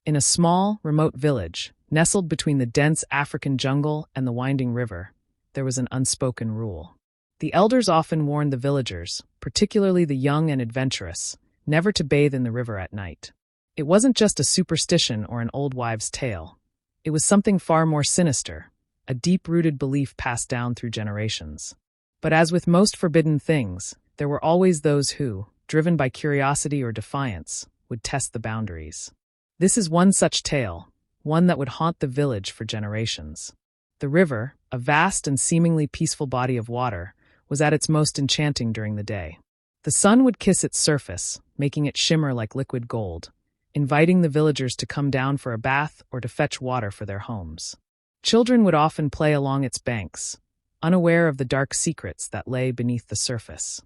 In a small, remote village, nestled between the dense African jungle and the winding river, there was an unspoken rule. The elders often warned the villagers, particularly the young and adventurous, never to bathe in the river at night. It wasn't just a superstition or an old wives' tale. It was something far more sinister, a deep-rooted belief passed down through generations. But as with most forbidden things, there were always those who, driven by curiosity or defiance, would test the boundaries. This is one such tale, one that would haunt the village for generations. The river, a vast and seemingly peaceful body of water, was at its most enchanting during the day. The sun would kiss its surface, making it shimmer like liquid gold, inviting the villagers to come down for a bath or to fetch water for their homes. Children would often play along its banks, unaware of the dark secrets that lay beneath the surface.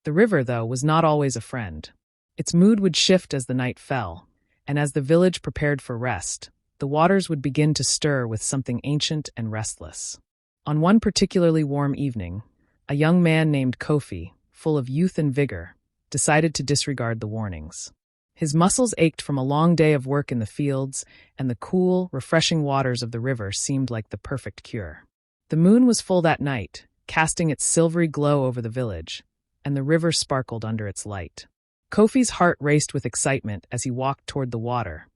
The river, though, was not always a friend. Its mood would shift as the night fell, and as the village prepared for rest, the waters would begin to stir with something ancient and restless. On one particularly warm evening, a young man named Kofi, full of youth and vigor, decided to disregard the warnings. His muscles ached from a long day of work in the fields, and the cool, refreshing waters of the river seemed like the perfect cure. The moon was full that night, casting its silvery glow over the village, and the river sparkled under its light. Kofi's heart raced with excitement as he walked toward the water,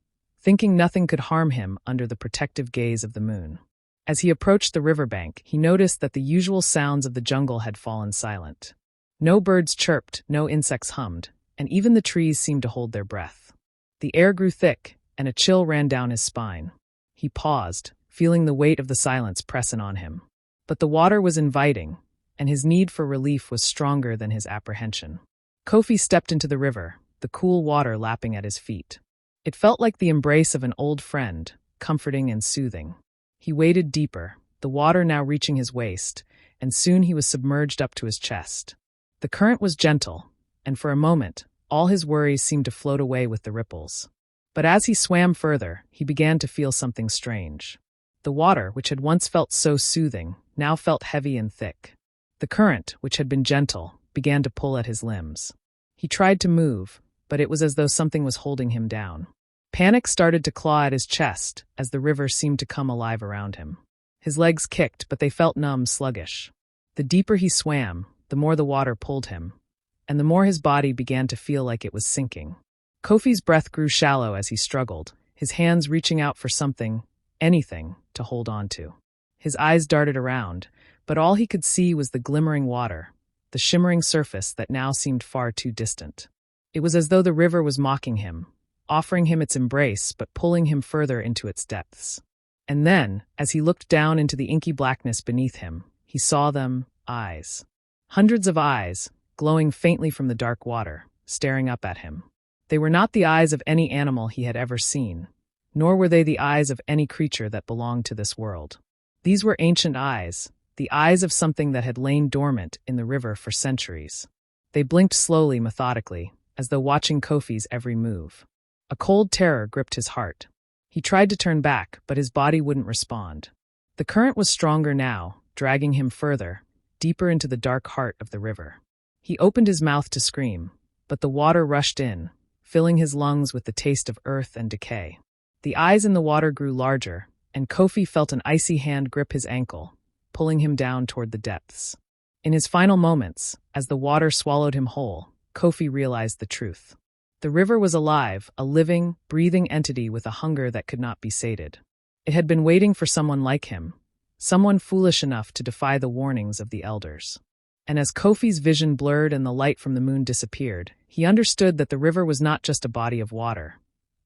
thinking nothing could harm him under the protective gaze of the moon. As he approached the riverbank, he noticed that the usual sounds of the jungle had fallen silent. No birds chirped, no insects hummed, and even the trees seemed to hold their breath. The air grew thick, and a chill ran down his spine. He paused, feeling the weight of the silence pressing on him. But the water was inviting, and his need for relief was stronger than his apprehension. Kofi stepped into the river, the cool water lapping at his feet. It felt like the embrace of an old friend, comforting and soothing. He waded deeper, the water now reaching his waist, and soon he was submerged up to his chest. The current was gentle, and for a moment, all his worries seemed to float away with the ripples. But as he swam further, he began to feel something strange. The water, which had once felt so soothing, now felt heavy and thick. The current, which had been gentle, began to pull at his limbs. He tried to move, but it was as though something was holding him down. Panic started to claw at his chest as the river seemed to come alive around him. His legs kicked, but they felt numb, sluggish. The deeper he swam, the more the water pulled him, and the more his body began to feel like it was sinking. Kofi's breath grew shallow as he struggled, his hands reaching out for something, anything, to hold on to. His eyes darted around, but all he could see was the glimmering water, the shimmering surface that now seemed far too distant. It was as though the river was mocking him, offering him its embrace but pulling him further into its depths. And then, as he looked down into the inky blackness beneath him, he saw them, eyes. Hundreds of eyes, glowing faintly from the dark water, staring up at him. They were not the eyes of any animal he had ever seen, nor were they the eyes of any creature that belonged to this world. These were ancient eyes, the eyes of something that had lain dormant in the river for centuries. They blinked slowly, methodically, as though watching Kofi's every move. A cold terror gripped his heart. He tried to turn back, but his body wouldn't respond. The current was stronger now, dragging him further, deeper into the dark heart of the river. He opened his mouth to scream, but the water rushed in, filling his lungs with the taste of earth and decay. The eyes in the water grew larger, and Kofi felt an icy hand grip his ankle, pulling him down toward the depths. In his final moments, as the water swallowed him whole, Kofi realized the truth. The river was alive, a living, breathing entity with a hunger that could not be sated. It had been waiting for someone like him, someone foolish enough to defy the warnings of the elders. And as Kofi's vision blurred and the light from the moon disappeared, he understood that the river was not just a body of water.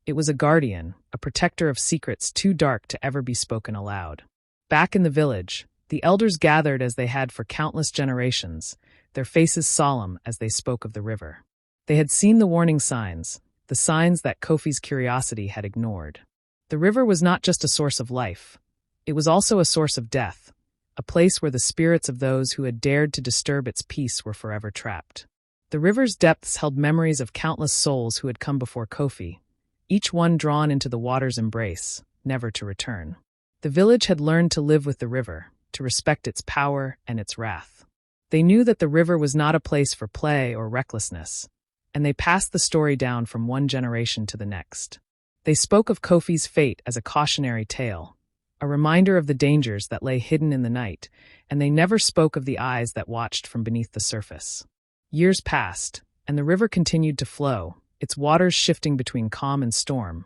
It was a guardian, a protector of secrets too dark to ever be spoken aloud. Back in the village, the elders gathered as they had for countless generations, their faces solemn as they spoke of the river. They had seen the warning signs, the signs that Kofi's curiosity had ignored. The river was not just a source of life. It was also a source of death, a place where the spirits of those who had dared to disturb its peace were forever trapped. The river's depths held memories of countless souls who had come before Kofi, each one drawn into the water's embrace, never to return. The village had learned to live with the river, to respect its power and its wrath. They knew that the river was not a place for play or recklessness, and they passed the story down from one generation to the next. They spoke of Kofi's fate as a cautionary tale, a reminder of the dangers that lay hidden in the night, and they never spoke of the eyes that watched from beneath the surface. Years passed, and the river continued to flow, its waters shifting between calm and storm.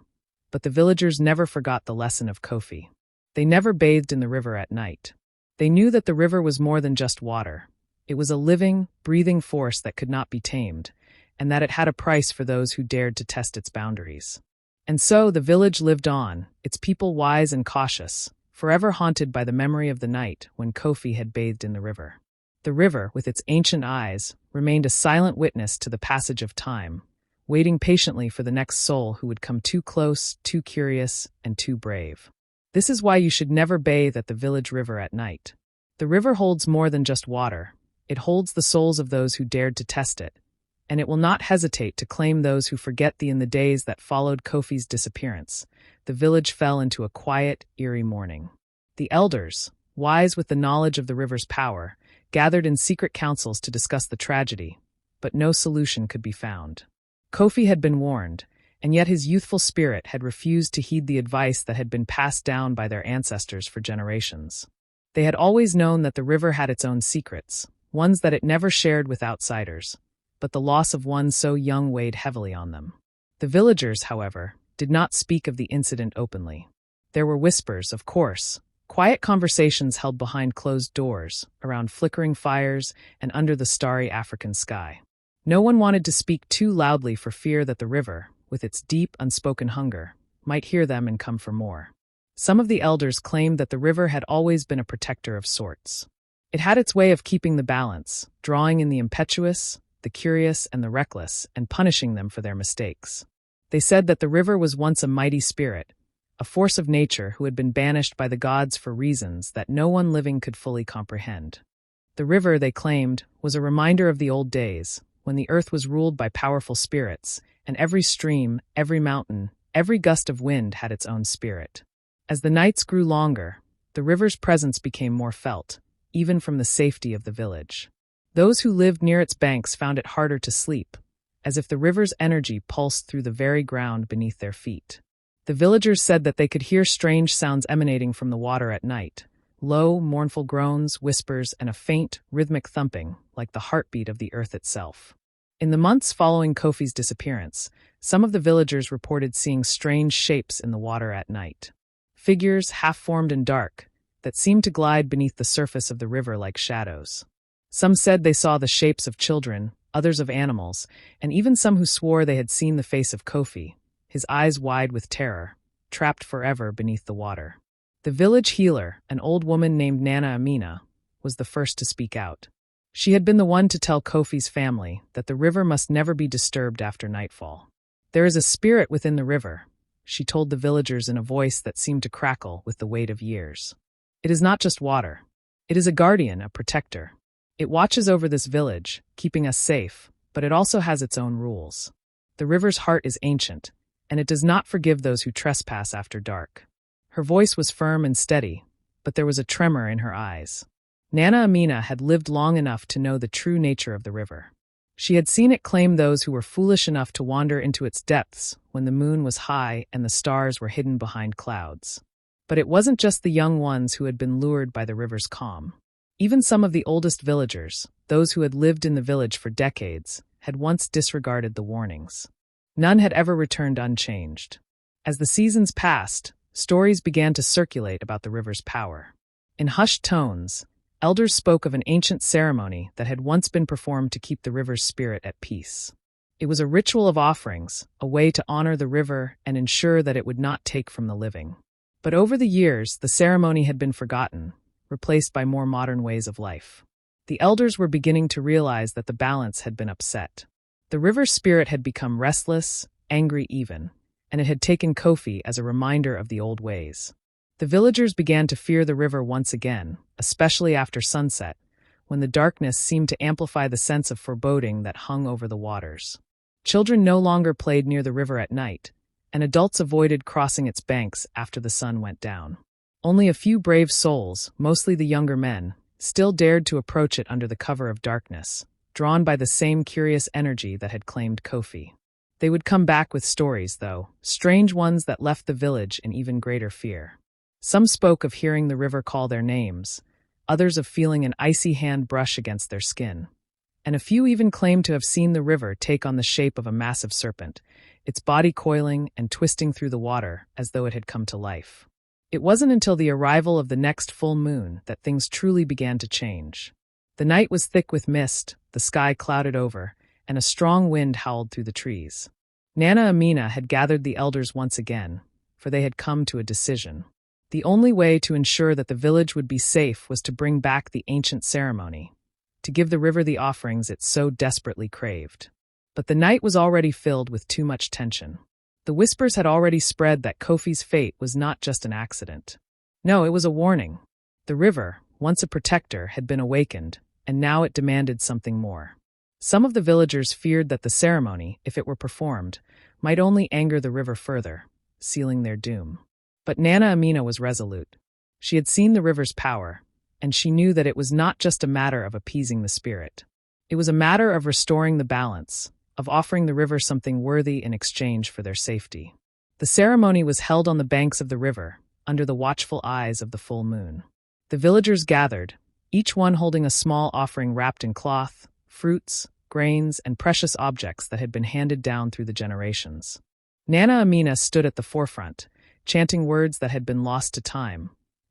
But the villagers never forgot the lesson of Kofi. They never bathed in the river at night. They knew that the river was more than just water. It was a living, breathing force that could not be tamed, and that it had a price for those who dared to test its boundaries. And so the village lived on, its people wise and cautious, forever haunted by the memory of the night when Kofi had bathed in the river. The river, with its ancient eyes, remained a silent witness to the passage of time, waiting patiently for the next soul who would come too close, too curious, and too brave. This is why you should never bathe at the village river at night. The river holds more than just water. It holds the souls of those who dared to test it, and it will not hesitate to claim those who forget thee. In the days that followed Kofi's disappearance, the village fell into a quiet, eerie mourning. The elders, wise with the knowledge of the river's power, gathered in secret councils to discuss the tragedy, but no solution could be found. Kofi had been warned, and yet his youthful spirit had refused to heed the advice that had been passed down by their ancestors for generations. They had always known that the river had its own secrets, ones that it never shared with outsiders, but the loss of one so young weighed heavily on them. The villagers, however, did not speak of the incident openly. There were whispers, of course, quiet conversations held behind closed doors, around flickering fires and under the starry African sky. No one wanted to speak too loudly for fear that the river, with its deep, unspoken hunger, might hear them and come for more. Some of the elders claimed that the river had always been a protector of sorts. It had its way of keeping the balance, drawing in the impetuous, the curious, and the reckless, and punishing them for their mistakes. They said that the river was once a mighty spirit, a force of nature who had been banished by the gods for reasons that no one living could fully comprehend. The river, they claimed, was a reminder of the old days, when the earth was ruled by powerful spirits, and every stream, every mountain, every gust of wind had its own spirit. As the nights grew longer, the river's presence became more felt, even from the safety of the village. Those who lived near its banks found it harder to sleep, as if the river's energy pulsed through the very ground beneath their feet. The villagers said that they could hear strange sounds emanating from the water at night, low, mournful groans, whispers, and a faint, rhythmic thumping, like the heartbeat of the earth itself. In the months following Kofi's disappearance, some of the villagers reported seeing strange shapes in the water at night. Figures, half-formed and dark, that seemed to glide beneath the surface of the river like shadows. Some said they saw the shapes of children, others of animals, and even some who swore they had seen the face of Kofi, his eyes wide with terror, trapped forever beneath the water. The village healer, an old woman named Nana Amina, was the first to speak out. She had been the one to tell Kofi's family that the river must never be disturbed after nightfall. "There is a spirit within the river," she told the villagers in a voice that seemed to crackle with the weight of years. "It is not just water. It is a guardian, a protector. It watches over this village, keeping us safe, but it also has its own rules. The river's heart is ancient, and it does not forgive those who trespass after dark." Her voice was firm and steady, but there was a tremor in her eyes. Nana Amina had lived long enough to know the true nature of the river. She had seen it claim those who were foolish enough to wander into its depths when the moon was high and the stars were hidden behind clouds. But it wasn't just the young ones who had been lured by the river's calm. Even some of the oldest villagers, those who had lived in the village for decades, had once disregarded the warnings. None had ever returned unchanged. As the seasons passed, stories began to circulate about the river's power. In hushed tones, elders spoke of an ancient ceremony that had once been performed to keep the river's spirit at peace. It was a ritual of offerings, a way to honor the river and ensure that it would not take from the living. But over the years, the ceremony had been forgotten, replaced by more modern ways of life. The elders were beginning to realize that the balance had been upset. The river's spirit had become restless, angry even, and it had taken Kofi as a reminder of the old ways. The villagers began to fear the river once again, especially after sunset, when the darkness seemed to amplify the sense of foreboding that hung over the waters. Children no longer played near the river at night, and adults avoided crossing its banks after the sun went down. Only a few brave souls, mostly the younger men, still dared to approach it under the cover of darkness, drawn by the same curious energy that had claimed Kofi. They would come back with stories, though, strange ones that left the village in even greater fear. Some spoke of hearing the river call their names, others of feeling an icy hand brush against their skin. And a few even claimed to have seen the river take on the shape of a massive serpent, its body coiling and twisting through the water as though it had come to life. It wasn't until the arrival of the next full moon that things truly began to change. The night was thick with mist, the sky clouded over, and a strong wind howled through the trees. Nana Amina had gathered the elders once again, for they had come to a decision. The only way to ensure that the village would be safe was to bring back the ancient ceremony, to give the river the offerings it so desperately craved. But the night was already filled with too much tension. The whispers had already spread that Kofi's fate was not just an accident. No, it was a warning. The river, once a protector, had been awakened, and now it demanded something more. Some of the villagers feared that the ceremony, if it were performed, might only anger the river further, sealing their doom. But Nana Amina was resolute. She had seen the river's power, and she knew that it was not just a matter of appeasing the spirit. It was a matter of restoring the balance, of offering the river something worthy in exchange for their safety. The ceremony was held on the banks of the river, under the watchful eyes of the full moon. The villagers gathered, each one holding a small offering wrapped in cloth, fruits, grains, and precious objects that had been handed down through the generations. Nana Amina stood at the forefront, chanting words that had been lost to time,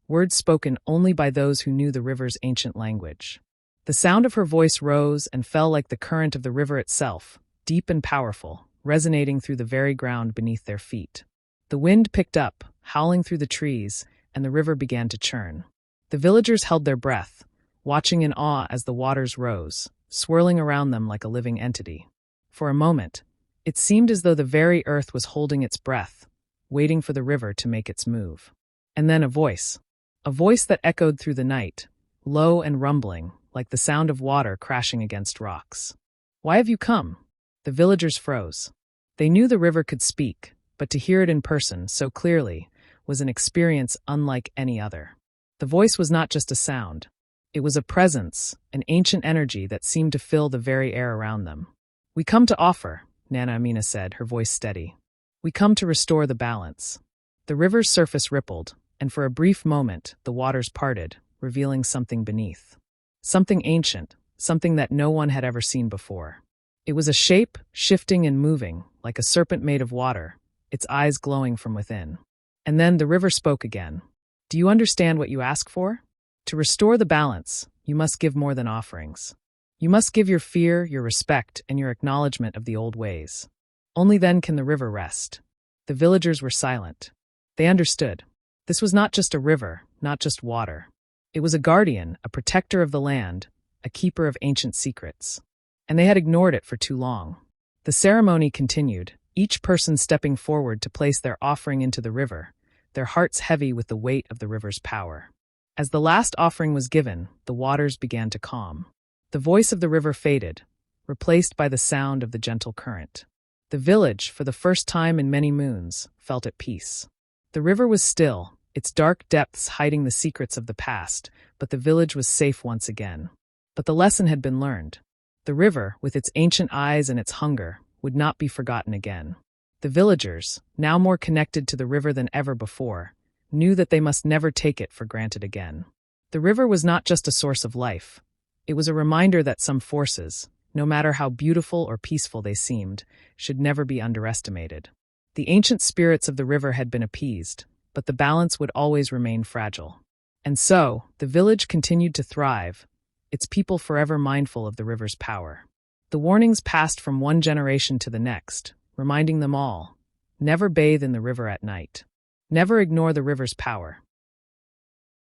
words spoken only by those who knew the river's ancient language. The sound of her voice rose and fell like the current of the river itself, deep and powerful, resonating through the very ground beneath their feet. The wind picked up, howling through the trees, and the river began to churn. The villagers held their breath, watching in awe as the waters rose, swirling around them like a living entity. For a moment, it seemed as though the very earth was holding its breath, waiting for the river to make its move. And then a voice that echoed through the night, low and rumbling, like the sound of water crashing against rocks. "Why have you come?" The villagers froze. They knew the river could speak, but to hear it in person so clearly was an experience unlike any other. The voice was not just a sound. It was a presence, an ancient energy that seemed to fill the very air around them. "We come to offer," Nana Amina said, her voice steady. "We come to restore the balance." The river's surface rippled, and for a brief moment the waters parted, revealing something beneath. Something ancient, something that no one had ever seen before. It was a shape, shifting and moving, like a serpent made of water, its eyes glowing from within. And then the river spoke again. "Do you understand what you ask for? To restore the balance, you must give more than offerings. You must give your fear, your respect, and your acknowledgement of the old ways. Only then can the river rest." The villagers were silent. They understood. This was not just a river, not just water. It was a guardian, a protector of the land, a keeper of ancient secrets. And they had ignored it for too long. The ceremony continued, each person stepping forward to place their offering into the river, their hearts heavy with the weight of the river's power. As the last offering was given, the waters began to calm. The voice of the river faded, replaced by the sound of the gentle current. The village, for the first time in many moons, felt at peace. The river was still, its dark depths hiding the secrets of the past, but the village was safe once again. But the lesson had been learned. The river, with its ancient eyes and its hunger, would not be forgotten again. The villagers, now more connected to the river than ever before, knew that they must never take it for granted again. The river was not just a source of life. It was a reminder that some forces, no matter how beautiful or peaceful they seemed, should never be underestimated. The ancient spirits of the river had been appeased, but the balance would always remain fragile. And so, the village continued to thrive, its people forever mindful of the river's power. The warnings passed from one generation to the next, reminding them all, never bathe in the river at night. Never ignore the river's power.